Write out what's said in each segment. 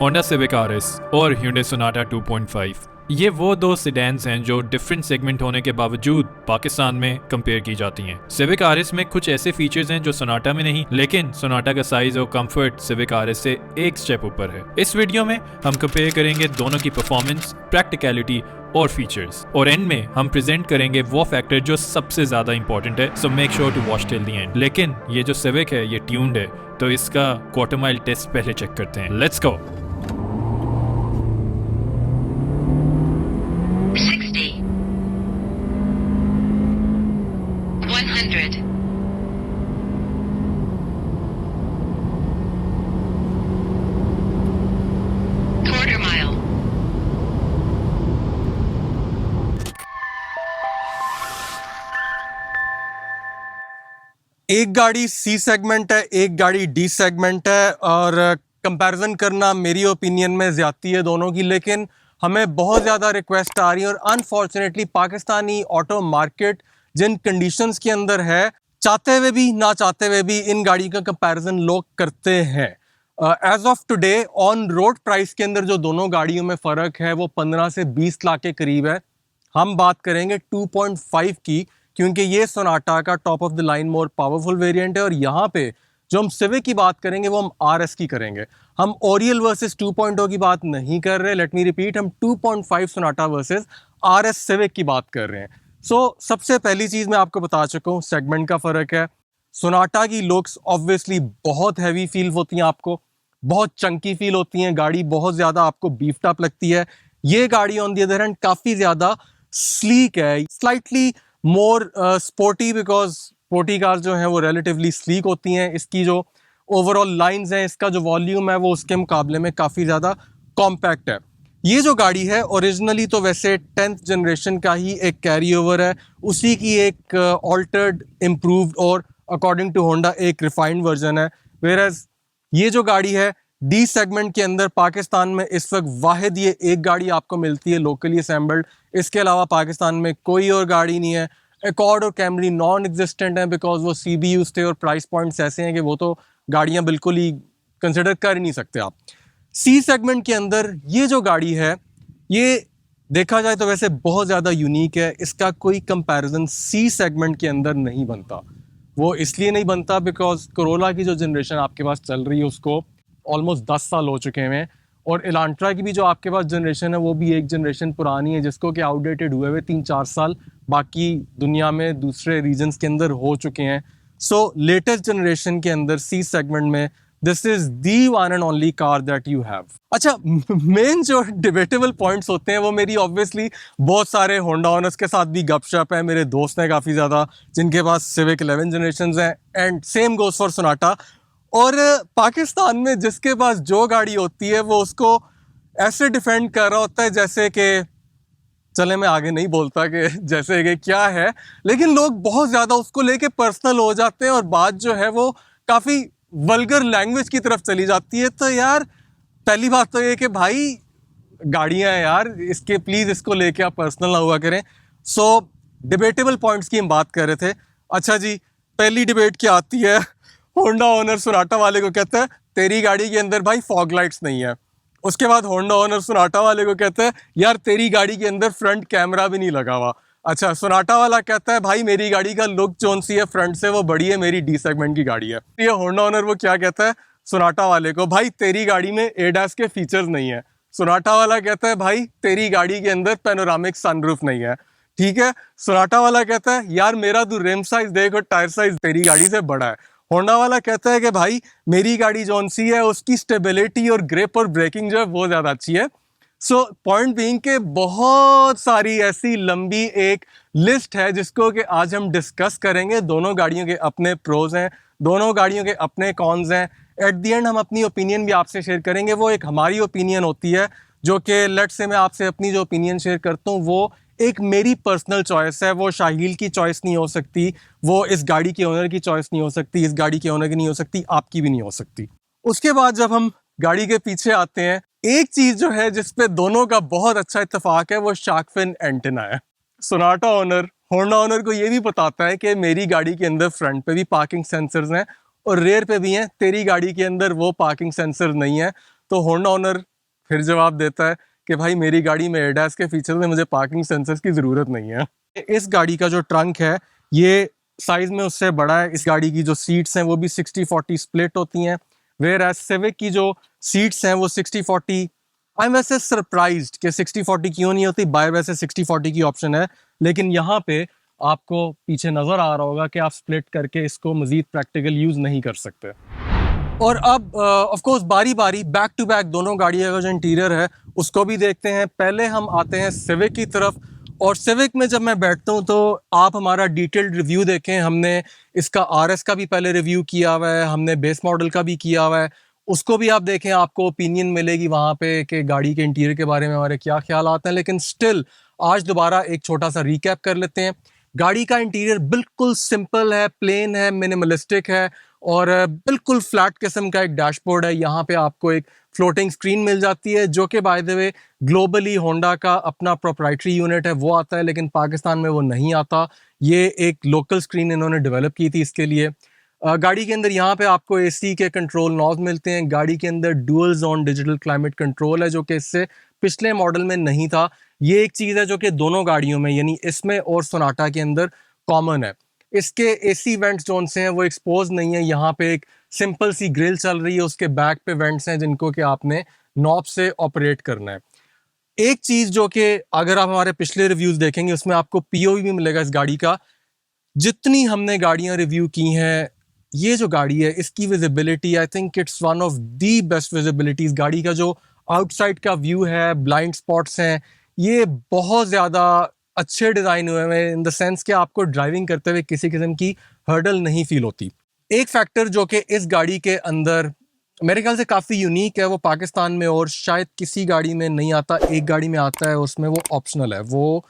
Honda civic RS और Hyundai Sonata 2.5 ये वो दो सेडान्स हैं जो डिफरेंट सेगमेंट होने के बावजूद पाकिस्तान में कंपेयर की जाती हैं। सिविक आरएस में कुछ ऐसे फीचर्स हैं जो सोनाटा में नहीं, लेकिन सोनाटा का साइज और कंफर्ट सिविक आरएस से एक स्टेप ऊपर है। इस वीडियो में हम कंपेयर करेंगे दोनों की परफॉर्मेंस, प्रैक्टिकलिटी और फीचर्स, और एंड में हम प्रेजेंट करेंगे वो फैक्टर जो सबसे ज्यादा इंपॉर्टेंट है। So make sure to watch till the end. लेकिन ये जो सिविक है ये ट्यून्ड है, तो इसका क्वार्टर माइल टेस्ट पहले चेक करते हैं। Let's go. 60, 100, quarter mile, एक गाड़ी सी सेगमेंट है, एक गाड़ी डी सेगमेंट है, और कंपैरिजन करना मेरी ओपिनियन में ज्यादती है दोनों की। लेकिन हमें बहुत ज़्यादा रिक्वेस्ट आ रही है और अनफॉर्चुनेटली पाकिस्तानी ऑटो मार्केट जिन कंडीशंस के अंदर है, चाहते हुए भी ना चाहते हुए भी इन गाड़ी का कंपैरिजन लोग करते हैं। As of today on road price के अंदर जो दोनों गाड़ियों में फ़र्क है वो 15 से 20 लाख के करीब है। हम बात करेंगे 2.5 की, क्योंकि ये सोनाटा का top of the line more powerful variant है, और यहाँ पे जो हम सिविक की बात करेंगे वो हम आरएस की करेंगे। हम ओरियल वर्सेस 2.0 की बात नहीं कर रहे, लेट मी रिपीट, हम 2.5 सोनाटा वर्सेस आरएस सिविक की बात कर रहे हैं। सबसे पहली चीज़ मैं आपको बता चुका हूँ, सेगमेंट का फ़र्क है। सोनाटा की लुक्स ऑब्वियसली बहुत हैवी फील होती हैं, आपको बहुत चंकी फील होती हैं, गाड़ी बहुत ज़्यादा आपको बीफ्ड अप लगती है। ये गाड़ी ऑन दी अदर हैंड काफ़ी ज़्यादा स्लीक है, slightly more sporty, because sporty car जो है वो रिलेटिवली स्लीक होती हैं। इसकी जो ओवरऑल लाइंस हैं, इसका जो वॉल्यूम है वो उसके मुकाबले में काफ़ी ज़्यादा कॉम्पैक्ट है। ये जो गाड़ी है ओरिजिनली तो वैसे 10th जनरेशन का ही एक कैरी ओवर है, उसी की एक ऑल्टर्ड, इम्प्रूव्ड और अकॉर्डिंग टू होंडा एक रिफाइंड वर्जन है। वेयरएज ये जो गाड़ी है डी सेगमेंट के अंदर पाकिस्तान में इस वक्त वाहिद ये एक गाड़ी आपको मिलती है लोकली असेंबल्ड। इसके अलावा पाकिस्तान में कोई और गाड़ी नहीं है। एकॉर्ड और कैमरी नॉन एग्जिस्टेंट है, बिकॉज वो CBUs थे और प्राइस पॉइंट्स ऐसे हैं कि वो तो गाड़ियां बिल्कुल ही कंसिडर कर ही नहीं सकते आप। सी सेगमेंट के अंदर ये जो गाड़ी है, ये देखा जाए तो वैसे बहुत ज़्यादा यूनिक है। इसका कोई कंपैरिजन सी सेगमेंट के अंदर नहीं बनता। वो इसलिए नहीं बनता बिकॉज कोरोला की जो जनरेशन आपके पास चल रही है उसको ऑलमोस्ट 10 साल हो चुके हैं, और इलांट्रा की भी जो आपके पास जनरेशन है वो भी एक जनरेशन पुरानी है, जिसको कि आउटडेटेड हुए हुए 3-4 साल बाकी दुनिया में दूसरे रीजन्स के अंदर हो चुके हैं। लेटेस्ट जनरेशन के अंदर सी सेगमेंट में this is the one and only car that you have. अच्छा, मेन जो डिबेटेबल पॉइंट्स होते हैं वो मेरी ऑब्वियसली बहुत सारे होंडा ओनर्स के साथ भी गपशप है। मेरे दोस्त हैं काफ़ी ज़्यादा जिनके पास सिविक 11 जनरेशन हैं, and same goes for Sonata. और पाकिस्तान में जिसके पास जो गाड़ी होती है वो उसको ऐसे डिफेंड कर रहा होता है जैसे कि, चले मैं आगे नहीं बोलता कि जैसे कि क्या है, लेकिन लोग बहुत ज़्यादा उसको लेके पर्सनल हो जाते हैं और बात जो है वो काफ़ी वल्गर लैंग्वेज की तरफ चली जाती है। तो यार पहली बात तो ये कि भाई गाड़ियाँ हैं यार, इसके प्लीज़ इसको लेके आप पर्सनल ना हुआ करें। डिबेटेबल पॉइंट्स की हम बात कर रहे थे। अच्छा जी, पहली डिबेट क्या आती है, होंडा ओनर सोनाटा वाले को कहता है तेरी गाड़ी के अंदर भाई फॉग लाइट्स नहीं है। उसके बाद होंडा ओनर सोनाटा वाले को कहता है यार तेरी गाड़ी के अंदर फ्रंट कैमरा भी नहीं लगा हुआ। अच्छा, सोनाटा वाला कहता है भाई मेरी गाड़ी का लुक जोन सी है फ्रंट से वो बड़ी है, मेरी डी सेगमेंट की गाड़ी है। ये होंडा ओनर वो क्या कहता है सोनाटा वाले को, भाई तेरी गाड़ी में एडास के फीचर्स नहीं है। सोनाटा वाला कहता है भाई तेरी गाड़ी के अंदर पैनोरामिक सनरूफ नहीं है। ठीक है, सोनाटा वाला कहता है यार मेरा तू रिम साइज देख और टायर साइज तेरी गाड़ी से बड़ा है। होंडा वाला कहता है कि भाई मेरी गाड़ी जौन सी है उसकी स्टेबिलिटी और ग्रिप और ब्रेकिंग जो है वो ज़्यादा अच्छी है। पॉइंट बीइंग के बहुत सारी ऐसी लंबी एक लिस्ट है जिसको कि आज हम डिस्कस करेंगे। दोनों गाड़ियों के अपने प्रोज हैं, दोनों गाड़ियों के अपने कॉन्स हैं। एट दी एंड हम अपनी ओपिनियन भी आपसे शेयर करेंगे। वो एक हमारी ओपिनियन होती है जो कि लेट्स से मैं आपसे अपनी जो ओपिनियन शेयर करता हूँ वो एक मेरी पर्सनल चॉइस है, वो शाहील की चॉइस नहीं हो सकती, वो इस गाड़ी के ओनर की चॉइस नहीं हो सकती, इस गाड़ी के ओनर की नहीं हो सकती, आपकी भी नहीं हो सकती। उसके बाद जब हम गाड़ी के पीछे आते हैं, एक चीज जो है जिसपे दोनों का बहुत अच्छा इत्तेफाक है वो शार्क फिन एंटेना है। सोनाटा ओनर होंडा ओनर को ये भी बताता है कि मेरी गाड़ी के अंदर फ्रंट पे भी पार्किंग सेंसर्स हैं और रेयर पे भी हैं, तेरी गाड़ी के अंदर वो पार्किंग सेंसर नहीं है। तो होंडा ओनर फिर जवाब देता है कि भाई मेरी गाड़ी में एडास के फीचर में मुझे पार्किंग सेंसर्स की ज़रूरत नहीं है। इस गाड़ी का जो ट्रंक है ये साइज़ में उससे बड़ा है। इस गाड़ी की जो सीट्स हैं वो भी 60-40 स्प्लिट होती हैं, वेयर एज सिविक की जो सीट्स हैं वो 60-40। आई एम वैसे सरप्राइज्ड कि 60-40 क्यों नहीं होती, बाय वैसे 60-40 की ऑप्शन है, लेकिन यहाँ पे आपको पीछे नज़र आ रहा होगा कि आप स्प्लिट करके इसको मज़ीद प्रैक्टिकल यूज़ नहीं कर सकते। और अब ऑफ कोर्स बारी बारी बैक टू बैक दोनों गाड़ियों का जो इंटीरियर है उसको भी देखते हैं। पहले हम आते हैं सिविक की तरफ, और सिविक में जब मैं बैठता हूँ तो आप हमारा डिटेल्ड रिव्यू देखें। हमने इसका आरएस का भी पहले रिव्यू किया हुआ है, हमने बेस मॉडल का भी किया हुआ है, उसको भी आप देखें, आपको ओपिनियन मिलेगी वहाँ पे कि गाड़ी के इंटीरियर के बारे में हमारे क्या ख्याल आते हैं। लेकिन स्टिल आज दोबारा एक छोटा सा रिकैप कर लेते हैं। गाड़ी का इंटीरियर बिल्कुल सिंपल है, प्लेन है, मिनिमलिस्टिक है, और बिल्कुल फ्लैट किस्म का एक डैशबोर्ड है। यहाँ पे आपको एक फ्लोटिंग स्क्रीन मिल जाती है जो कि by the way globally Honda का अपना प्रोप्राइटरी यूनिट है वो आता है, लेकिन पाकिस्तान में वो नहीं आता। ये एक लोकल स्क्रीन इन्होंने डेवलप की थी इसके लिए। गाड़ी के अंदर यहाँ पे आपको एसी के कंट्रोल नॉब मिलते हैं। गाड़ी के अंदर dual zone digital climate control है जो कि इससे पिछले मॉडल में नहीं था। ये एक चीज़ है जो कि दोनों गाड़ियों में यानी इसमें और सोनाटा के अंदर कॉमन है। इसके एसी वेंट्स जोन से हैं वो एक्सपोज नहीं है। यहाँ पे एक सिंपल सी ग्रिल चल रही है, उसके बैक पे वेंट्स हैं जिनको कि आपने नॉब से ऑपरेट करना है। एक चीज़ जो कि अगर आप हमारे पिछले रिव्यूज़ देखेंगे उसमें आपको पीओवी भी मिलेगा इस गाड़ी का। जितनी हमने गाड़ियाँ रिव्यू की हैं, ये जो गाड़ी है इसकी visibility I think it's one of the best visibilities. गाड़ी का जो आउटसाइड का व्यू है, ब्लाइंड स्पॉट्स हैं, ये बहुत ज़्यादा अच्छे डिज़ाइन हुए हैं इन द सेंस कि आपको ड्राइविंग करते हुए किसी किस्म की हर्डल नहीं फील होती। एक फैक्टर जो कि इस गाड़ी के अंदर मेरे ख्याल से काफ़ी यूनिक है, वो पाकिस्तान में और शायद किसी गाड़ी में नहीं आता, एक गाड़ी में आता है उसमें वो ऑप्शनल है। वो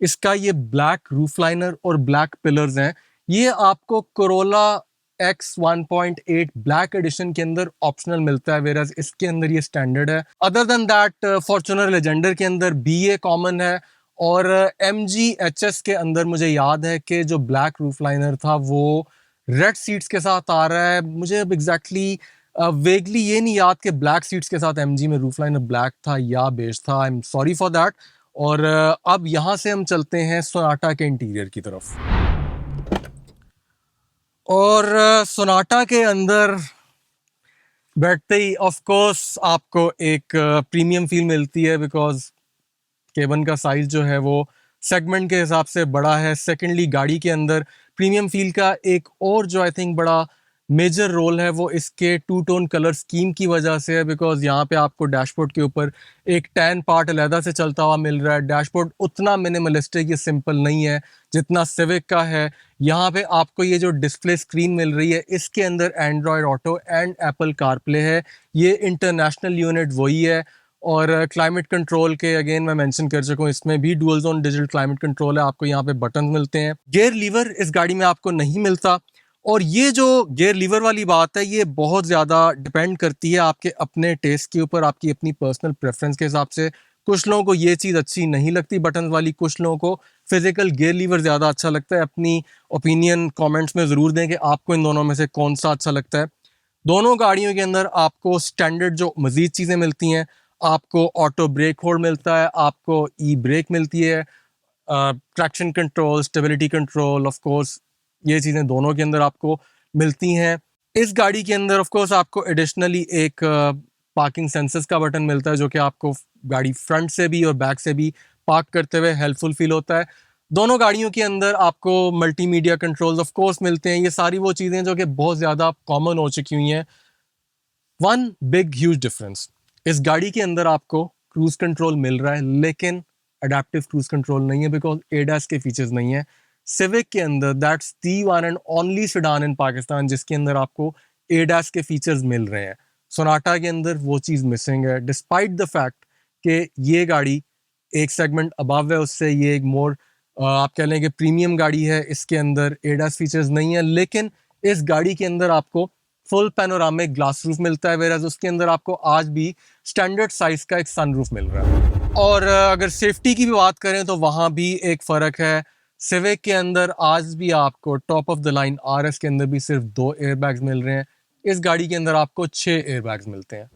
इसका ये ब्लैक रूफ लाइनर और ब्लैक पिलर्स हैं। ये आपको कोरोला एक्स 1.8 ब्लैक एडिशन के अंदर ऑप्शनल मिलता है, वेराज इसके अंदर ये स्टैंडर्ड है। Other than that Fortuner Legender के अंदर भी ये कॉमन है, और MG HS के अंदर मुझे याद है कि जो ब्लैक रूफ लाइनर था वो रेड सीट्स के साथ आ रहा है। मुझे अब एग्जैक्टली वेगली ये नहीं याद कि ब्लैक सीट्स के साथ MG में रूफ लाइनर ब्लैक था या बेज था। I am sorry for that. और अब यहाँ से हम चलते हैं सोनाटा के इंटीरियर की तरफ। और सोनाटा के अंदर बैठते ही ऑफ कोर्स आपको एक प्रीमियम फील मिलती है, बिकॉज केबन का साइज जो है वो सेगमेंट के हिसाब से बड़ा है। सेकेंडली गाड़ी के अंदर प्रीमियम फील का एक और जो आई थिंक बड़ा मेजर रोल है वो इसके टू टोन कलर स्कीम की वजह से है, बिकॉज यहाँ पे आपको डैशबोर्ड के ऊपर एक टैन पार्ट अलहदा से चलता हुआ मिल रहा है। डैशबोर्ड उतना मिनिमलिस्टिक या सिंपल नहीं है जितना सिविक का है। यहाँ पे आपको ये जो डिस्प्ले स्क्रीन मिल रही है इसके अंदर Android auto and Apple CarPlay है। ये इंटरनेशनल यूनिट वही है। और क्लाइमेट कंट्रोल के अगेन मैं मेंशन कर चुका हूँ, इसमें भी dual zone digital climate control है। आपको यहाँ पे बटन मिलते हैं। गियर लीवर इस गाड़ी में आपको नहीं मिलता, और ये जो गियर लीवर वाली बात है ये बहुत ज़्यादा डिपेंड करती है आपके अपने टेस्ट के ऊपर, आपकी अपनी पर्सनल प्रेफरेंस के हिसाब से। कुछ लोगों को ये चीज़ अच्छी नहीं लगती बटन वाली, कुछ लोगों को फिजिकल गियर लीवर ज़्यादा अच्छा लगता है। अपनी ओपिनियन कमेंट्स में ज़रूर दें कि आपको इन दोनों में से कौन सा अच्छा लगता है। दोनों गाड़ियों के अंदर आपको स्टैंडर्ड जो मज़ीद चीज़ें मिलती हैं, आपको ऑटो ब्रेक होल्ड मिलता है, आपको ई ब्रेक मिलती है, traction control, stability control, of course ये चीज़ें दोनों के अंदर आपको मिलती हैं। इस गाड़ी के अंदर ऑफ कोर्स आपको एडिशनली एक पार्किंग सेंसर्स का बटन मिलता है जो कि आपको गाड़ी फ्रंट से भी और बैक से भी पार्क करते हुए हेल्पफुल फील होता है। दोनों गाड़ियों के अंदर आपको मल्टीमीडिया कंट्रोल्स ऑफ कोर्स मिलते हैं। ये सारी वो चीज़ें जो कि बहुत ज़्यादा कॉमन हो चुकी हुई हैं। वन बिग ह्यूज डिफरेंस, इस गाड़ी के अंदर आपको क्रूज कंट्रोल मिल रहा है लेकिन अडेप्टिव क्रूज कंट्रोल नहीं है, बिकॉज एडास के फीचर्स नहीं है। सिविक के अंदर that's the one and only sedan in Pakistan जिसके अंदर आपको एडास के फीचर्स मिल रहे हैं। सोनाटा के अंदर वो चीज़ मिसिंग है, डिस्पाइट द फैक्ट कि ये गाड़ी एक सेगमेंट अबव है उससे। ये एक मोर आप कह लें कि प्रीमियम गाड़ी है, इसके अंदर एडास फीचर्स नहीं है। लेकिन इस गाड़ी के अंदर आपको फुल पैनोरामिक ग्लास रूफ मिलता है, वेराज उसके अंदर आपको आज भी स्टैंडर्ड साइज का एक सनरूफ मिल रहा है। और अगर सेफ्टी की भी बात करें तो वहाँ भी एक फ़र्क है। सिविक के अंदर आज भी आपको top of the line RS के अंदर भी सिर्फ 2 एयरबैग्स मिल रहे हैं, इस गाड़ी के अंदर आपको 6 एयरबैग्स मिलते हैं।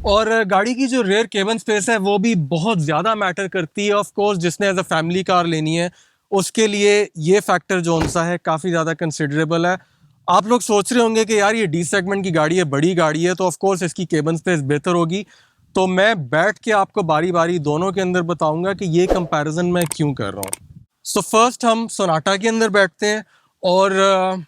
और गाड़ी की जो रेयर केबिन स्पेस है वो भी बहुत ज़्यादा मैटर करती है। ऑफ कोर्स जिसने एज अ फैमिली कार लेनी है उसके लिए ये फैक्टर जो सा है काफ़ी ज़्यादा कंसिडरेबल है। आप लोग सोच रहे होंगे कि यार ये डी सेगमेंट की गाड़ी है, बड़ी गाड़ी है, तो ऑफ कोर्स इसकी केबिन स्पेस बेहतर होगी। तो मैं बैठ के आपको बारी बारी दोनों के अंदर बताऊंगा कि ये कंपैरिजन मैं क्यों कर रहा हूँ। सो फर्स्ट हम सोनाटा के अंदर बैठते हैं और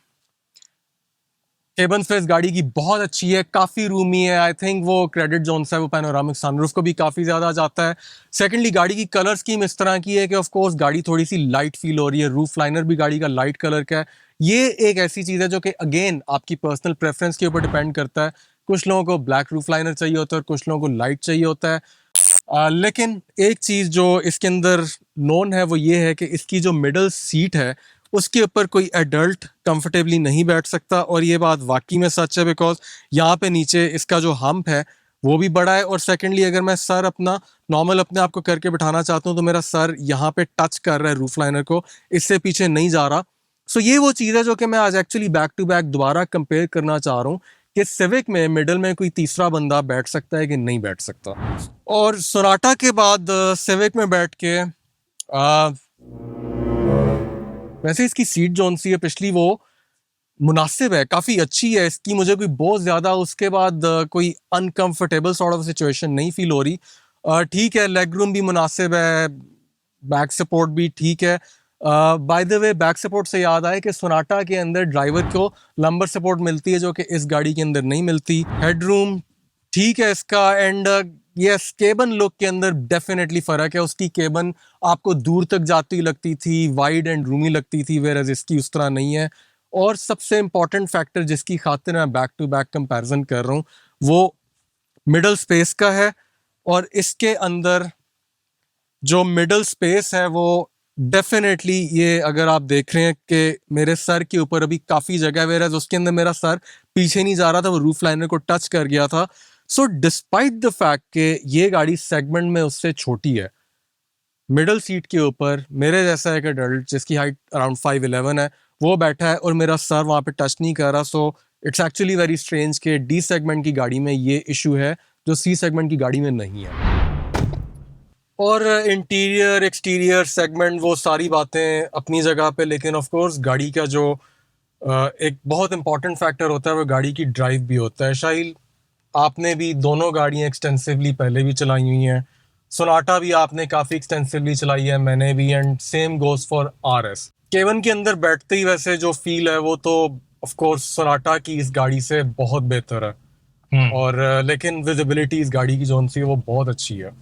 केबिन स्पेस गाड़ी की बहुत अच्छी है, काफ़ी रूमी है। आई थिंक वो क्रेडिट जोन है वो पैनोरामिक सनरूफ को भी काफ़ी ज़्यादा जाता है। सेकेंडली गाड़ी की कलर स्कीम इस तरह की है कि ऑफ कोर्स गाड़ी थोड़ी सी लाइट फील हो रही है। रूफ लाइनर भी गाड़ी का लाइट कलर का है। ये एक ऐसी चीज़ है जो कि अगेन आपकी पर्सनल प्रेफरेंस के ऊपर डिपेंड करता है। कुछ लोगों को ब्लैक रूफ लाइनर चाहिए होता है और कुछ लोगों को लाइट चाहिए होता है। लेकिन एक चीज़ जो इसके अंदर नोन है वो ये है कि इसकी जो मिडल सीट है उसके ऊपर कोई एडल्ट कंफर्टेबली नहीं बैठ सकता। और ये बात वाकई में सच है, बिकॉज यहाँ पे नीचे इसका जो हम्प है वो भी बड़ा है। और सेकेंडली अगर मैं सर अपना नॉर्मल अपने आप को करके बिठाना चाहता हूँ तो मेरा सर यहाँ पे टच कर रहा है रूफ लाइनर को, इससे पीछे नहीं जा रहा। सो ये वो चीज़ है जो कि मैं आज एक्चुअली बैक टू बैक दोबारा कंपेयर करना चाह रहा हूँ कि सिविक में मिडल में कोई तीसरा बंदा बैठ सकता है कि नहीं बैठ सकता। और सोनाटा के बाद सिविक में बैठ के वैसे इसकी सीट जोन सी है पिछली वो मुनासिब है, काफ़ी अच्छी है इसकी, मुझे कोई बहुत ज़्यादा उसके बाद कोई अनकंफर्टेबल सॉर्ट ऑफ सिचुएशन नहीं फील हो रही। ठीक है, लेग रूम भी मुनासिब है, बैक सपोर्ट भी ठीक है। By the way back support से याद आया कि सोनाटा के अंदर ड्राइवर को लंबर सपोर्ट मिलती है जो कि इस गाड़ी के अंदर नहीं मिलती। हेडरूम ठीक है इसका। एंड यस, केबन लुक के अंदर डेफिनेटली फ़र्क है। उसकी केबन आपको दूर तक जाती लगती थी, वाइड एंड रूमी लगती थी, वेयर इसकी उस तरह नहीं है। और सबसे इम्पॉर्टेंट फैक्टर जिसकी खातिर मैं बैक टू बैक कंपैरिजन कर रहा हूँ वो मिडल स्पेस का है। और इसके अंदर जो मिडल स्पेस है वो डेफिनेटली, ये अगर आप देख रहे हैं कि मेरे सर के ऊपर अभी काफ़ी जगह है, वेयर उसके अंदर मेरा सर पीछे नहीं जा रहा था, वो रूफ लाइनर को टच कर गया था। सो डिस्पाइट द फैक्ट कि ये गाड़ी सेगमेंट में उससे छोटी है, मिडल सीट के ऊपर मेरे जैसा एक एडल्ट जिसकी हाइट अराउंड 5'11" है वो बैठा है और मेरा सर वहाँ पे टच नहीं कर रहा। So it's actually very strange कि डी सेगमेंट की गाड़ी में ये इशू है जो सी सेगमेंट की गाड़ी में नहीं है। और इंटीरियर एक्सटीरियर सेगमेंट वो सारी बातें अपनी जगह पे, लेकिन ऑफ कोर्स गाड़ी का जो एक बहुत इंपॉर्टेंट फैक्टर होता है वो गाड़ी की ड्राइव भी होता है। शाहिल, आपने भी दोनों गाड़ियाँ एक्सटेंसिवली पहले भी चलाई हुई हैं, सोनाटा भी आपने काफ़ी एक्सटेंसिवली चलाई है, मैंने भी, and same goes for RS. केवन के अंदर बैठते ही वैसे जो फील है वो तो ऑफ कोर्स सोनाटा की इस गाड़ी से बहुत बेहतर है। और लेकिन विजिबिलिटी इस गाड़ी की जोन सी है वो बहुत अच्छी है।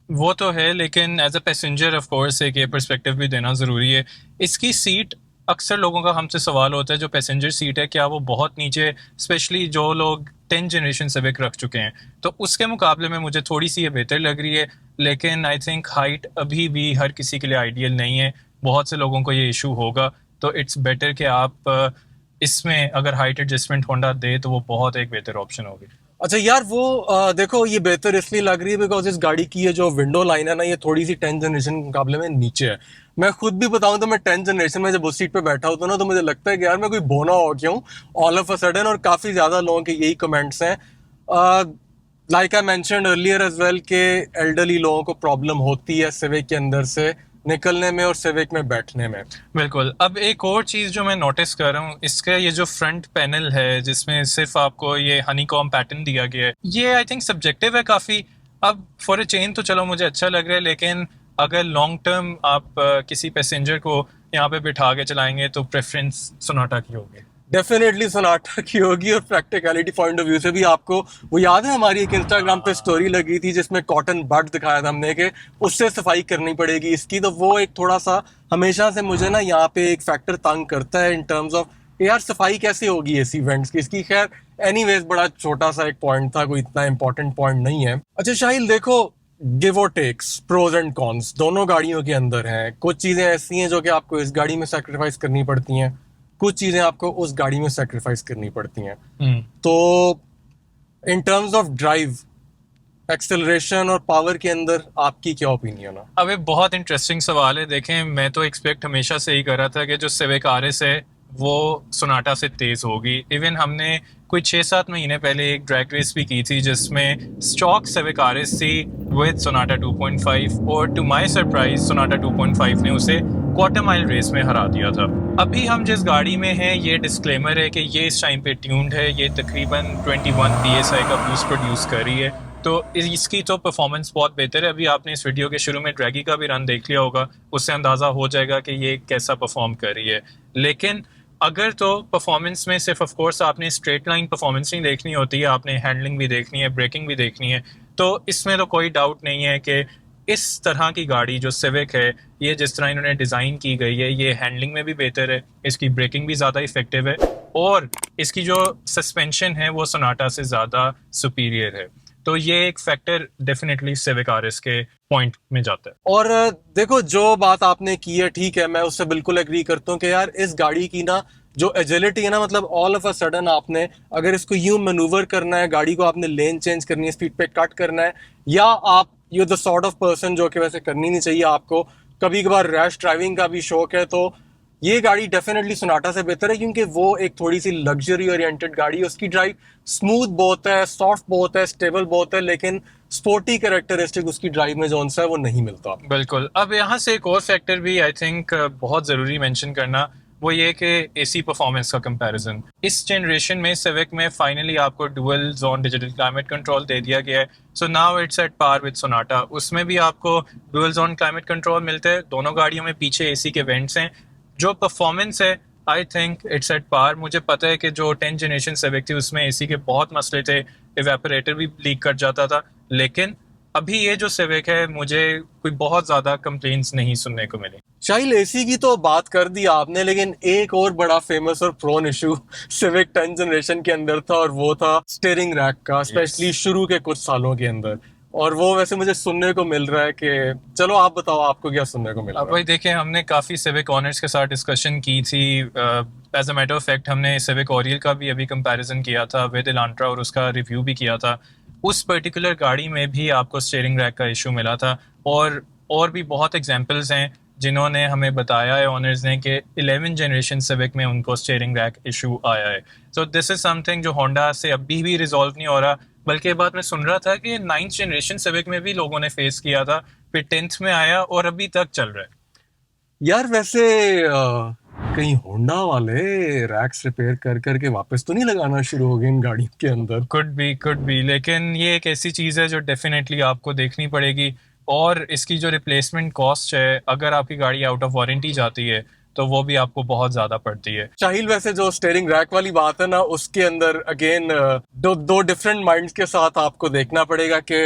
वो तो है, लेकिन as a passenger of course एक ये पर्सपेक्टिव भी देना ज़रूरी है। इसकी सीट, अक्सर लोगों का हमसे सवाल होता है जो पैसेंजर सीट है क्या वो बहुत नीचे, स्पेशली जो लोग 10 जनरेशन सिविक रख चुके हैं, तो उसके मुकाबले में मुझे थोड़ी सी ये बेहतर लग रही है। लेकिन आई थिंक हाइट अभी भी हर किसी के लिए आइडियल नहीं है, बहुत से लोगों को ये इशू होगा। तो इट्स बेटर कि आप इसमें अगर हाइट एडजस्टमेंट होंडा दे तो वो बहुत एक बेहतर ऑप्शन होगी। अच्छा यार, वो देखो ये बेहतर इसलिए लग रही है बिकॉज इस गाड़ी की ये जो विंडो लाइन है ना, ये थोड़ी सी 10 जनरेशन के मुकाबले में नीचे है। मैं खुद भी बताऊं तो मैं 10 जनरेशन में जब उस सीट पे बैठा होता हूँ ना तो मुझे लगता है कि यार मैं कोई बोना हो गया हूँ ऑल ऑफ अ सडन। और काफ़ी ज़्यादा लोगों के यही कमेंट्स हैं, like I mentioned earlier as well के एल्डरली लोगों को प्रॉब्लम होती है सिविक के अंदर से निकलने में और सिविक में बैठने में। बिल्कुल। अब एक और चीज़ जो मैं नोटिस कर रहा हूँ, इसका ये जो फ्रंट पैनल है जिसमें सिर्फ आपको ये हनीकॉम पैटर्न दिया गया है, ये आई थिंक सब्जेक्टिव है काफ़ी। अब फॉर अ चेंज तो चलो मुझे अच्छा लग रहा है, लेकिन अगर लॉन्ग टर्म आप किसी पैसेंजर को यहाँ पे बिठा के चलाएंगे तो प्रेफरेंस सोनाटा की होगी। डेफिनेटली सोनाटा की होगी। और प्रैक्टिकलिटी पॉइंट ऑफ व्यू से भी आपको वो याद है हमारी एक इंस्टाग्राम पे स्टोरी लगी थी जिसमें कॉटन बड दिखाया था हमने कि उससे सफाई करनी पड़ेगी इसकी। तो वो एक थोड़ा सा हमेशा से मुझे ना यहाँ पे एक फैक्टर तंग करता है इन टर्म्स ऑफ यार सफाई कैसे होगी ऐसी इवेंट्स की इसकी। खैर एनीवेज बड़ा छोटा सा एक पॉइंट था, कोई इतना इंपॉर्टेंट पॉइंट नहीं है। अच्छा शाहिल देखो, गिव और टेक्स, प्रोज एंड कॉन्स दोनों गाड़ियों के अंदर हैं। कुछ चीज़ें ऐसी हैं जो कि आपको इस गाड़ी में सेक्रीफाइस करनी पड़ती हैं, कुछ चीज़ें आपको उस गाड़ी में सेक्रीफाइस करनी पड़ती हैं। तो in terms of drive, acceleration और पावर के अंदर आपकी क्या ओपिनियन है? अब ये बहुत इंटरेस्टिंग सवाल है। देखें, मैं तो एक्सपेक्ट हमेशा से ही कर रहा था कि जो सिविक आरएस है वो सोनाटा से तेज़ होगी। इवन हमने कोई 6-7 महीने पहले एक ड्रैग रेस भी की थी जिसमें स्टॉक सिविक आरएस थी विद सोनाटा 2.5 और टू माय सरप्राइज सोनाटा 2.5 ने उसे क्वार्टर माइल रेस में हरा दिया था। अभी हम जिस गाड़ी में हैं ये डिस्क्लेमर है कि ये इस टाइम पे ट्यून्ड है, ये तकरीबन 21 psi का बूस्ट प्रोड्यूस कर रही है, तो इसकी तो परफॉर्मेंस बहुत बेहतर है। अभी आपने इस वीडियो के शुरू में ड्रैगी का भी रन देख लिया होगा, उससे अंदाज़ा हो जाएगा कि ये कैसा परफॉर्म कर रही है। लेकिन अगर तो परफॉर्मेंस में सिर्फ ऑफ कोर्स आपने स्ट्रेट लाइन परफॉर्मेंस नहीं देखनी होती है, आपने हैंडलिंग भी देखनी है, ब्रेकिंग भी देखनी है, तो इसमें तो कोई डाउट नहीं है कि इस तरह की गाड़ी जो सिविक है, ये जिस तरह इन्होंने डिज़ाइन की गई है, ये हैंडलिंग में भी बेहतर है, इसकी ब्रेकिंग भी ज़्यादा इफेक्टिव है और इसकी जो सस्पेंशन है वो सोनाटा से ज़्यादा सुपीरियर है। तो ये एक फैक्टर डेफिनेटली सिविक आरएस के पॉइंट में जाता है। और देखो, जो बात आपने की है ठीक है, मैं उससे बिल्कुल एग्री करता हूँ कि यार इस गाड़ी की ना जो एजिलिटी है ना, मतलब ऑल ऑफ अ सडन आपने अगर इसको यूं मैनूवर करना है, गाड़ी को आपने लेन चेंज करनी है, स्पीड पे कट करना है, या आप you the sort of person जो कि वैसे करनी नहीं चाहिए, आपको कभी कभार रैश ड्राइविंग का भी शौक है, तो ये गाड़ी डेफिनेटली सोनाटा से बेहतर है क्योंकि वो एक थोड़ी सी लग्जरी ओरिएंटेड गाड़ी है। उसकी ड्राइव स्मूथ बहुत है, सॉफ्ट बहुत है, स्टेबल बहुत है, लेकिन स्पोर्टी कैरेक्टरिस्टिक उसकी ड्राइव में जो सा है वो नहीं मिलता। बिल्कुल। अब यहाँ से एक और फैक्टर भी आई थिंक बहुत ज़रूरी मेंशन करना, वो ये कि एसी परफॉर्मेंस का कंपैरिजन। इस जनरेशन में सिविक में फाइनली आपको dual zone digital climate control दे दिया गया है, so now it's at par with Sonata. उसमें भी आपको डुअल जोन क्लाइमेट कंट्रोल मिलते हैं, दोनों गाड़ियों में पीछे एसी के वेंट्स हैं। जो परफॉर्मेंस है I think it's at par. मुझे पता है कि जो 10th जनरेशन सिविक थी उसमें एसी के बहुत मसले थे, इवेपोरेटर भी लीक कर जाता था, लेकिन अभी ये जो सिविक है मुझे कोई बहुत ज़्यादा कंप्लेंट्स नहीं सुनने को मिले। शाहिल, एसी की तो बात कर दी आपने, लेकिन एक और बड़ा फेमस और prone issue civic 10th generation के अंदर था और वो था स्टीयरिंग रैक का, स्पेशली शुरू के कुछ सालों के अंदर। और वो वैसे मुझे सुनने को मिल रहा है कि चलो आप बताओ आपको क्या सुनने को मिल रहा अब है। भाई देखें, हमने काफ़ी सिविक ऑनर्स के साथ डिस्कशन की थी। As a matter of fact हमने सिविक ओरियल का भी अभी कंपैरिजन किया था विद इलांट्रा और उसका रिव्यू भी किया था। उस पर्टिकुलर गाड़ी में भी आपको स्टीयरिंग रैक का इशू मिला था और भी बहुत एग्जांपल्स हैं जिन्होंने हमें बताया है ऑनर्स ने कि 11th जनरेशन सिविक में उनको स्टीयरिंग रैक इशू आया है। सो दिस इज़ समथिंग जो होंडा से अभी भी रिजॉल्व नहीं हो रहा, बल्कि ये बात मैं सुन रहा था कि 9th जनरेशन सिविक में भी लोगों ने फेस किया था, फिर 10th में आया और अभी तक चल रहा है। यार वैसे कहीं होंडा वाले रैक्स रिपेयर कर करके वापस तो नहीं लगाना शुरू हो गए इन गाड़ियों के अंदर? कुड बी, लेकिन ये एक ऐसी चीज़ है जो डेफिनेटली आपको देखनी पड़ेगी और इसकी जो रिप्लेसमेंट कॉस्ट है, अगर आपकी गाड़ी आउट ऑफ वारंटी जाती है तो वो भी आपको बहुत ज़्यादा पड़ती है। शाहिल, वैसे जो स्टीयरिंग रैक वाली बात है ना, उसके अंदर अगेन दो डिफरेंट माइंड्स के साथ आपको देखना पड़ेगा कि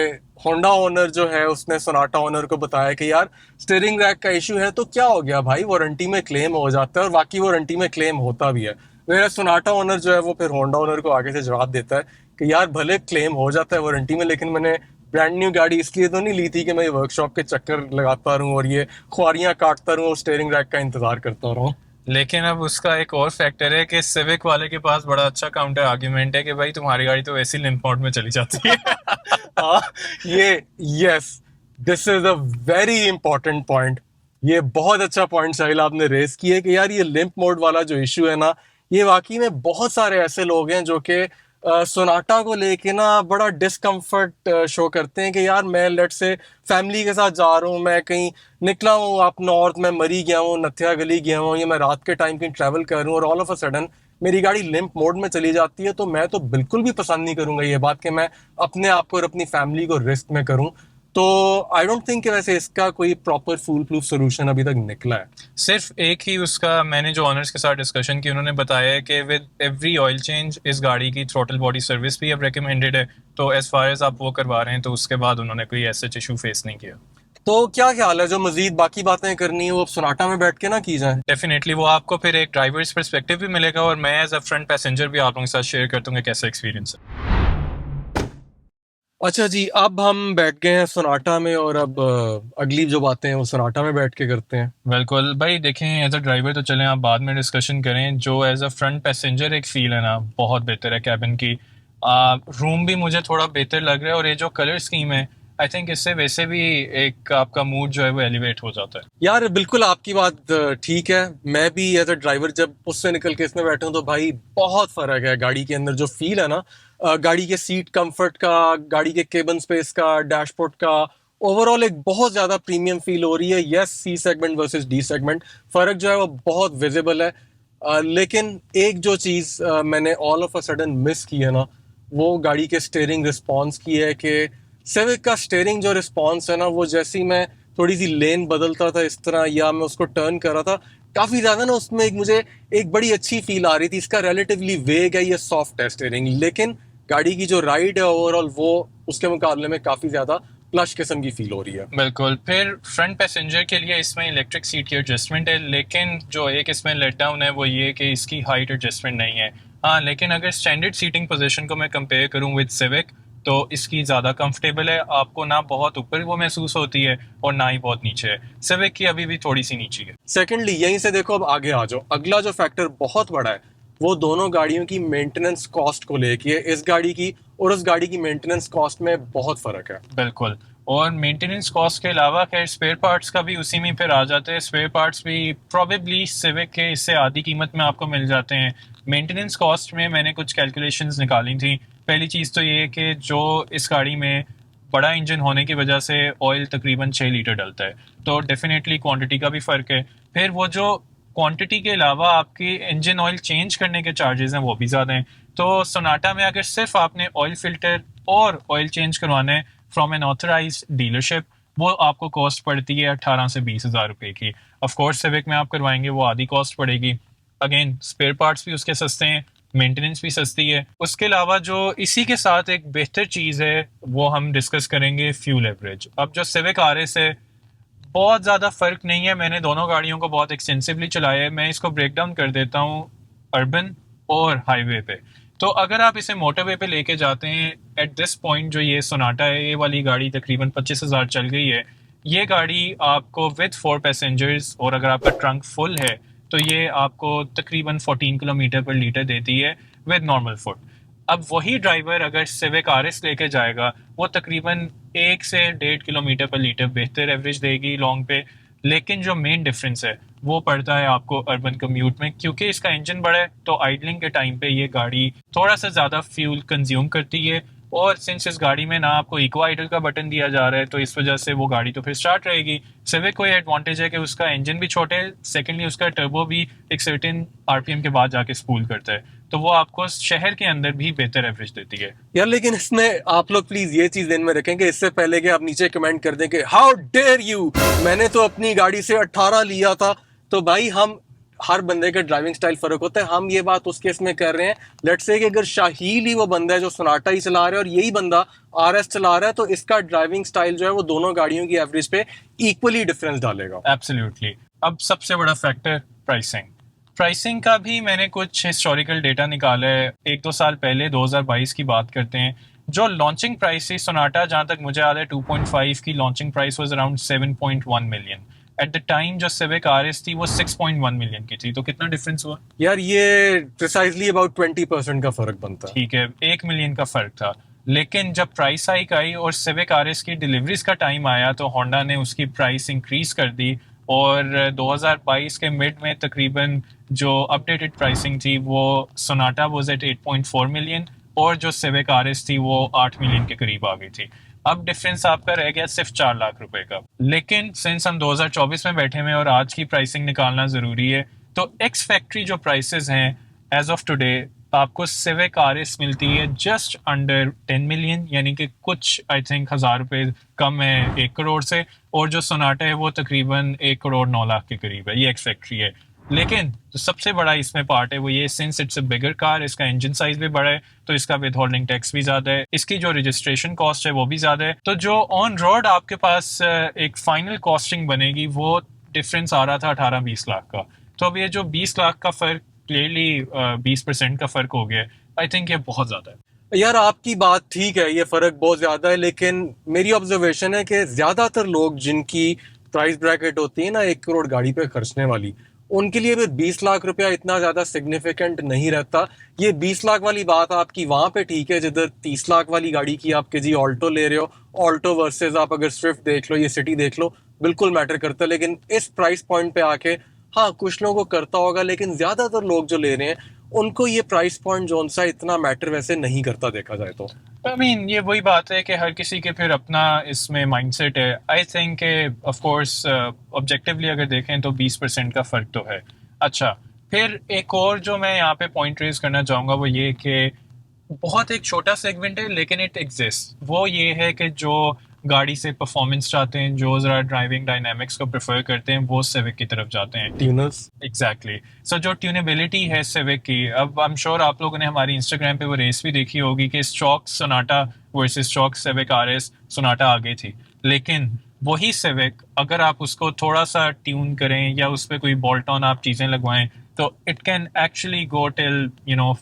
होंडा ओनर जो है उसने सोनाटा ओनर को बताया कि यार स्टीयरिंग रैक का इशू है तो क्या हो गया भाई, वारंटी में क्लेम हो जाता है, और बाकी वारंटी में क्लेम होता भी है। मेरा सोनाटा ओनर जो है वो फिर होंडा ओनर को आगे से जवाब देता है कि यार भले क्लेम हो जाता है वारंटी में, लेकिन मैंने ब्रांड न्यू गाड़ी इसलिए तो नहीं ली थी कि मैं वर्कशॉप के चक्कर लगाता रहूं और ये खुआरियां काटता रहूं और स्टीयरिंग रैक का इंतजार करता रहूं। लेकिन अब उसका एक और फैक्टर है कि सिविक वाले के पास बड़ा अच्छा काउंटर आर्ग्यूमेंट है कि भाई तुम्हारी गाड़ी तो वैसी लिम्प मोड में चली जाती है। हाँ, ये yes, this is a very important point. ये बहुत अच्छा पॉइंट साहिल आपने रेस किया है कि यार ये लिम्प मोड वाला जो इशू है ना, ये वाकई में बहुत सारे ऐसे लोग हैं जो कि सोनाटा को लेके ना बड़ा डिस्कम्फर्ट शो करते हैं कि यार मैं लेट से फैमिली के साथ जा रहा हूँ, मैं कहीं निकला हूँ अप नॉर्थ, मैं मरी गया हूँ, नथिया गली गया हूँ, या मैं रात के टाइम कहीं ट्रैवल कर रहा हूँ और ऑल ऑफ अ सडन मेरी गाड़ी लिम्प मोड में चली जाती है, तो मैं तो बिल्कुल भी पसंद नहीं करूंगा ये बात कि मैं अपने आप को और अपनी फैमिली को रिस्क में करूं। तो आई डोंट थिंक कि वैसे इसका कोई प्रॉपर फूल प्रूफ सोल्यूशन अभी तक निकला है। सिर्फ एक ही उसका, मैंने जो ऑनर्स के साथ डिस्कशन की उन्होंने बताया है कि विद एवरी ऑयल चेंज इस गाड़ी की थ्रोटल बॉडी सर्विस भी अब रिकमेंडेड है, तो एज फार एज आप वो करवा रहे हैं तो उसके बाद उन्होंने कोई ऐसा इशू फेस नहीं किया। तो क्या ख्याल है, जो मजीद बाकी बातें करनी है वो अब सोनाटा में बैठ के ना की जाए? डेफिनेटली वो आपको फिर एक ड्राइवर्स पर्सपेक्टिव भी मिलेगा और मैं एज अ फ्रंट पैसेंजर भी आप लोगों के साथ शेयर कर दूंगा कैसा एक्सपीरियंस है। अच्छा जी, अब हम बैठ गए हैं सोनाटा में और अब अगली जो बातें हैं वो सोनाटा में बैठ के करते हैं। बिल्कुल भाई, देखें एज अ ड्राइवर तो चलें आप बाद में डिस्कशन करें, जो एज अ फ्रंट पैसेंजर एक फील है ना बहुत बेहतर है कैबिन की। रूम भी मुझे थोड़ा बेहतर लग रहा है और ये जो कलर स्कीम है आई थिंक इससे वैसे भी एक आपका मूड जो है वो एलिवेट हो जाता है। यार बिल्कुल आपकी बात ठीक है। मैं भी एज अ ड्राइवर जब उससे निकल के इसमें बैठा हूँ तो भाई बहुत फर्क है गाड़ी के अंदर जो फील है ना, गाड़ी के सीट कंफर्ट का, गाड़ी के केबन स्पेस का, डैशबोर्ड का, ओवरऑल एक बहुत ज्यादा प्रीमियम फील हो रही है। Yes, C segment versus D segment फर्क जो है वो बहुत विजिबल है। लेकिन एक जो चीज मैंने all of a sudden miss की है ना, वो गाड़ी के स्टीयरिंग रिस्पॉन्स की है कि सिविक का स्टीयरिंग जो रिस्पॉन्स है ना, वो जैसे ही मैं थोड़ी सी लेन बदलता था इस तरह या मैं उसको टर्न कर रहा था, काफी ज्यादा ना उसमें मुझे एक बड़ी अच्छी फील आ रही थी। इसका रिलेटिवली वेग है, ये सॉफ्ट है स्टीयरिंग, लेकिन गाड़ी की जो राइड है ओवरऑल वो उसके मुकाबले में काफी ज्यादा प्लश किस्म की फील हो रही है। बिल्कुल। फिर फ्रंट पैसेंजर के लिए इसमें इलेक्ट्रिक सीट की एडजस्टमेंट है, लेकिन जो एक इसमें लेट डाउन है वो ये कि इसकी हाइट एडजस्टमेंट नहीं है। हाँ, लेकिन अगर स्टैंडर्ड सीटिंग पोजीशन को मैं कंपेयर करूँ विद सिविक तो इसकी ज़्यादा कंफर्टेबल है। आपको ना बहुत ऊपर वो महसूस होती है और ना ही बहुत नीचे है। सिविक की अभी भी थोड़ी सी नीचे है। सेकेंडली यहीं से देखो, अब आगे आ जाओ, अगला जो फैक्टर बहुत बड़ा है वो दोनों गाड़ियों की मेंटेनेंस कॉस्ट को लेके है। इस गाड़ी की और उस गाड़ी की मेंटेनेंस कॉस्ट में बहुत फर्क है। बिल्कुल। और मेंटेनेंस कॉस्ट के अलावा खैर स्पेयर पार्ट्स का भी उसी में फिर आ जाते हैं। स्पेयर पार्ट्स भी प्रॉबेबली सिविक के इससे आधी कीमत में आपको मिल जाते हैं। मेंटेनेंस कॉस्ट में मैंने कुछ कैलकुलेशंस निकाली थी। पहली चीज़ तो ये कि जो इस गाड़ी में बड़ा इंजन होने की वजह से ऑयल तकरीबन 6 लीटर डलता है, तो डेफिनेटली क्वांटिटी का भी फ़र्क है। फिर वो जो क्वांटिटी के अलावा आपकी इंजन ऑयल चेंज करने के चार्जेस हैं वो भी ज़्यादा हैं। तो सोनाटा में अगर सिर्फ आपने ऑयल फिल्टर और ऑयल चेंज करवाना है फ्रॉम एन ऑथराइज डीलरशिप, वो आपको कॉस्ट पड़ती है 18 से 20 हज़ार रुपये की। ऑफ कोर्स सिविक में आप करवाएंगे वो आधी कॉस्ट पड़ेगी। अगेन स्पेयर पार्ट्स भी उसके सस्ते हैं, मेंटेनेंस भी सस्ती है। उसके अलावा जो इसी के साथ एक बेहतर चीज़ है वो हम डिस्कस करेंगे फ्यूल एवरेज। अब जो सिविक आरएस है बहुत ज़्यादा फ़र्क नहीं है। मैंने दोनों गाड़ियों को बहुत एक्सटेंसिवली चलाया है। मैं इसको ब्रेक डाउन कर देता हूँ अर्बन और हाईवे पे। तो अगर आप इसे मोटरवे पे लेके जाते हैं एट दिस पॉइंट, जो ये सोनाटा है, ये वाली गाड़ी तकरीबन 25,000 चल गई है। ये गाड़ी आपको विद 4 पैसेंजर्स और अगर आपका ट्रंक फुल है तो ये आपको तकरीबन 14 किलोमीटर पर लीटर देती है विद नॉर्मल फुट। अब वही ड्राइवर अगर सिविक आरएस लेके जाएगा वो तकरीबन 1 से 1.5 किलोमीटर पर लीटर बेहतर एवरेज देगी लॉन्ग पे। लेकिन जो मेन डिफरेंस है वो पड़ता है आपको अर्बन कम्यूट में, क्योंकि इसका इंजन बड़ा है तो आइडलिंग के टाइम पे ये गाड़ी थोड़ा सा ज़्यादा फ्यूल कंज्यूम करती है। और सिंस इस गाड़ी में ना आपको इको आइडल का बटन दिया जा रहा है तो इस वजह से वो गाड़ी तो फिर स्टार्ट रहेगी। सिविक को ये एडवांटेज है कि उसका इंजन भी छोटे है, सेकेंडली उसका टर्बो भी एक सर्टेन आरपीएम के बाद जाके स्पूल करता है, तो वो आपको शहर के अंदर भी बेहतर एवरेज देती है। यार लेकिन इसमें आप लोग प्लीज ये चीज ध्यान में रखें कि इससे पहले कि आप नीचे कमेंट कर दें कि हाउ डेयर यू, मैंने तो अपनी गाड़ी से 18 लिया था। तो भाई हम हर बंदे का ड्राइविंग स्टाइल फर्क होता है, हम ये बात उस केस में कर रहे हैं। लेट्स से कि अगर शाहील ही वो बंदा है जो सोनाटा ही चला रहा है और यही बंदा आरएस चला रहा है, तो इसका ड्राइविंग स्टाइल जो है वो दोनों गाड़ियों की एवरेज पे इक्वली डिफरेंस डालेगा। एब्सोल्युटली। अब सबसे बड़ा फैक्टर प्राइसिंग। प्राइसिंग का भी मैंने कुछ हिस्टोरिकल डेटा निकाला है। 1-2 साल पहले 2022 की बात करते हैं, जो लॉन्चिंग प्राइस थी सोनाटा, जहाँ तक मुझे याद है 2.5 की launching price was around 7.1 million. At the time जो सिविक आरएस थी वो 6.1 मिलियन की थी। तो कितना डिफरेंस हुआ यार? ये प्रिसाइजली अबाउट 20% का फर्क बनता है। ठीक है, 1 मिलियन का फर्क था। लेकिन जब प्राइस हाइक आई और सिविक आरएस की डिलीवरीज का टाइम आया तो होंडा ने उसकी प्राइस इंक्रीज कर दी और 2022 के मिड में तकरीबन जो अपडेटेड प्राइसिंग थी वो सोनाटा वाज एट 8.4 मिलियन और जो सिविक आरएस थी वो 8 मिलियन के करीब आ गई थी। अब डिफरेंस आपका रह गया सिर्फ 4 लाख रुपए का। लेकिन सिंस हम 2024 में बैठे हुए और आज की प्राइसिंग निकालना जरूरी है, तो एक्स फैक्ट्री जो प्राइसेस हैं एज ऑफ टुडे आपको सिविक आरएस मिलती है जस्ट अंडर 10 मिलियन, यानी कि कुछ आई थिंक 1,000 रुपए कम है 1 करोड़ से, और जो सोनाटा है वो तकरीबन 1 करोड़ 9 लाख के करीब है। ये एक्स फैक्ट्री है। लेकिन जो सबसे बड़ा इसमें पार्ट है वो ये, since it's a bigger car, इसका इंजन साइज भी बड़ा है तो इसका विद होल्डिंग टैक्स भी ज्यादा है, इसकी जो रजिस्ट्रेशन कॉस्ट है वो भी ज्यादा है। तो जो ऑन रोड आपके पास एक फाइनल कॉस्टिंग बनेगी वो डिफरेंस आ रहा था 18-20 लाख का। तो अब ये जो 20 लाख का फर्क, क्लियरली 20% का फर्क हो गया, आई थिंक ये बहुत ज्यादा है। यार आपकी बात ठीक है, ये फर्क बहुत ज्यादा है, लेकिन मेरी ऑब्जर्वेशन है कि ज्यादातर लोग जिनकी प्राइस ब्रैकेट होती है ना 1 करोड़ गाड़ी पे खर्चने वाली, उनके लिए भी 20 लाख रुपया इतना ज़्यादा सिग्निफिकेंट नहीं रहता। ये 20 लाख वाली बात आपकी वहाँ पे ठीक है जिधर 30 लाख वाली गाड़ी की आपके जी ऑल्टो ले रहे हो, ऑल्टो वर्सेस आप अगर स्विफ्ट देख लो, ये सिटी देख लो, बिल्कुल मैटर करता है। लेकिन इस प्राइस पॉइंट पे आके हाँ कुछ लोगों को करता होगा, लेकिन ज़्यादातर लोग जो ले रहे हैं उनको ये प्राइस पॉइंट जो सा इतना मैटर वैसे नहीं करता देखा जाए तो। आई मीन ये वही बात है कि हर किसी के फिर अपना इसमें माइंडसेट है। I think of course objectively अगर देखें तो 20% का फ़र्क तो है। अच्छा, फिर एक और जो मैं यहाँ पे पॉइंट रेज करना चाहूँगा वो ये कि बहुत एक छोटा सेगमेंट है लेकिन इट एग्जिस्ट। वो ये है कि जो गाड़ी से परफॉर्मेंस चाहते हैं, जो ज़रा ड्राइविंग डायनामिक्स को प्रेफर करते हैं, वो सिविक की तरफ जाते हैं। Tuners, exactly. सो जो ट्यूनेबिलिटी है सिविक की, अब आई एम श्योर आप लोगों ने हमारी इंस्टाग्राम पे वो रेस भी देखी होगी कि stroke Sonata versus stroke civic RS, Sonata आगे थी। लेकिन वही सिविक अगर आप उसको थोड़ा सा ट्यून करें या उस पर कोई बोल्ट ऑन आप चीज़ें लगवाएं तो it can actually go till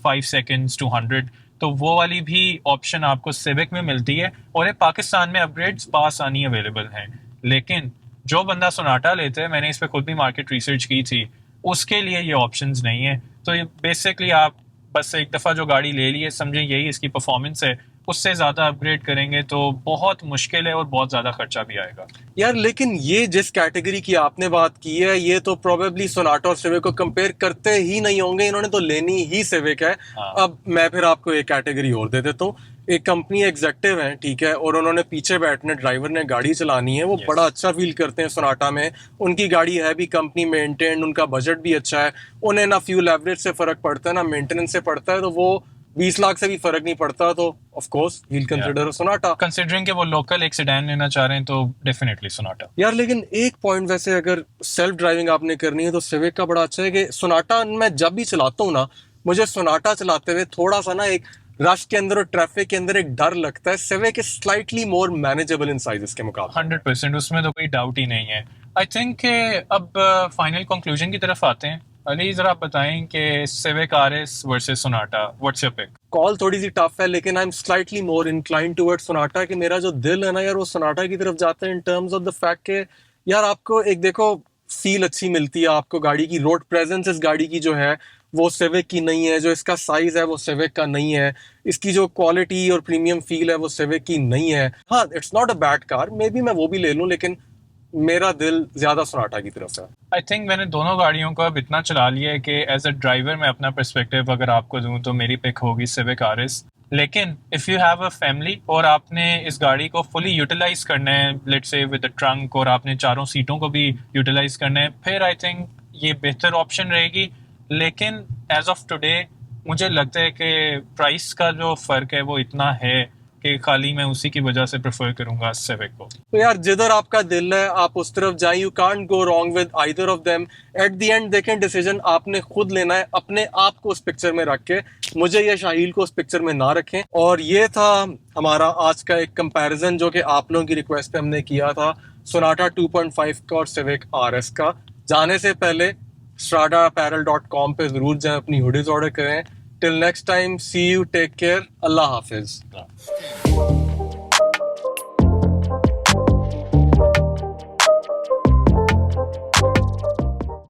5 seconds to 100। तो वो वाली भी ऑप्शन आपको सिविक में मिलती है और ये पाकिस्तान में अपग्रेड्स आसानी अवेलेबल हैं। लेकिन जो बंदा सोनाटा लेते हैं, मैंने इस पर खुद भी मार्केट रिसर्च की थी, उसके लिए ये ऑप्शंस नहीं है। तो ये बेसिकली आप बस एक दफ़ा जो गाड़ी ले ली है, समझें यही इसकी परफॉर्मेंस है, उससे ज़्यादा अपग्रेड करेंगे तो बहुत मुश्किल है और बहुत ज़्यादा खर्चा भी आएगा यार। लेकिन ये जिस कैटेगरी की आपने बात की है, ये तो प्रोबेबली सोनाटा और सिविक को कंपेयर करते ही नहीं होंगे, इन्होंने तो लेनी ही सिविक है। हाँ। अब मैं फिर आपको एक कैटेगरी और दे देता हूँ। एक कंपनी एग्जेक्टिव है, ठीक है, और उन्होंने पीछे बैठने ड्राइवर ने गाड़ी चलानी है, वो Yes. बड़ा अच्छा फील करते हैं सोनाटा में। उनकी गाड़ी है भी कंपनी मेंटेन्ड, उनका बजट भी अच्छा है, उन्हें ना फ्यूल एवरेज से फर्क पड़ता है ना मेंटेनेंस से पड़ता है, तो वो 20 लाख से भी फर्क नहीं पड़ता, तो of course we'll consider Sonata. Considering कि वो लोकल एक सेडान लेना चाह रहे हैं तो डेफिनेटली सोनाटा। यार लेकिन एक पॉइंट वैसे अगर सेल्फ ड्राइविंग आपने करनी है तो सिविक का बड़ा अच्छा है कि सोनाटा मैं जब भी चलाता हूँ ना, मुझे सोनाटा चलाते हुए थोड़ा सा ना एक रश के अंदर और ट्रैफिक के अंदर एक डर लगता है। Civic is slightly more manageable in sizes के मुकाबले। 100% उसमें तो कोई डाउट ही नहीं है। आई थिंक अब फाइनल कंक्लूजन की तरफ आते हैं। अली जरा आप बताएं कि Civic RS versus Sonata, what's your pick? Call थोड़ी सी टफ है, लेकिन I am slightly more incline toward Sonata, कि मेरा जो दिल है ना यार वो सोनाटा की तरफ जाता है in terms of the fact के यार आपको एक देखो फील अच्छी मिलती है, आपको गाड़ी की रोड प्रेजेंस इस गाड़ी की जो है वो सिविक की नहीं है, जो इसका साइज है वो सिविक का नहीं है, इसकी जो क्वालिटी और प्रीमियम फील है वो सिविक की नहीं है। हाँ, it's not a bad car, may be मैं वो भी ले लूँ, लेकिन मेरा दिल ज्यादा सोनाटा की तरफ है। आई थिंक मैंने दोनों गाड़ियों को अब इतना चला लिया है कि एज अ ड्राइवर मैं अपना पर्सपेक्टिव अगर आपको दूं तो मेरी पिक होगी सिविक आरएस। लेकिन if you have a family और आपने इस गाड़ी को फुली यूटिलाइज करना है, let's say with the trunk, और आपने चारों सीटों को भी यूटिलाइज करना है, फिर आई थिंक ये बेहतर ऑप्शन रहेगी। लेकिन एज ऑफ टुडे मुझे लगता है कि प्राइस का जो फ़र्क है वो इतना है कि खाली मैं उसी की वजह से प्रेफर करूंगा सिविक को। तो यार जिधर आपका दिल है आप उस तरफ जाएं, you can't go wrong with either of them. At the end देखें, डिसीजन आपने खुद लेना है, अपने आप को उस पिक्चर में रख के, मुझे या शाहील को उस पिक्चर में ना रखें। और ये था हमारा आज का एक कंपैरिजन जो कि आप लोगों की रिक्वेस्ट पे हमने किया था, सोनाटा 2.5 का और सिविक आरएस का। जाने से पहले stradaapparel.com पे जरूर जाएं, अपनी हुडीज ऑर्डर करें। Till next time, see you, take care, Allah Hafiz.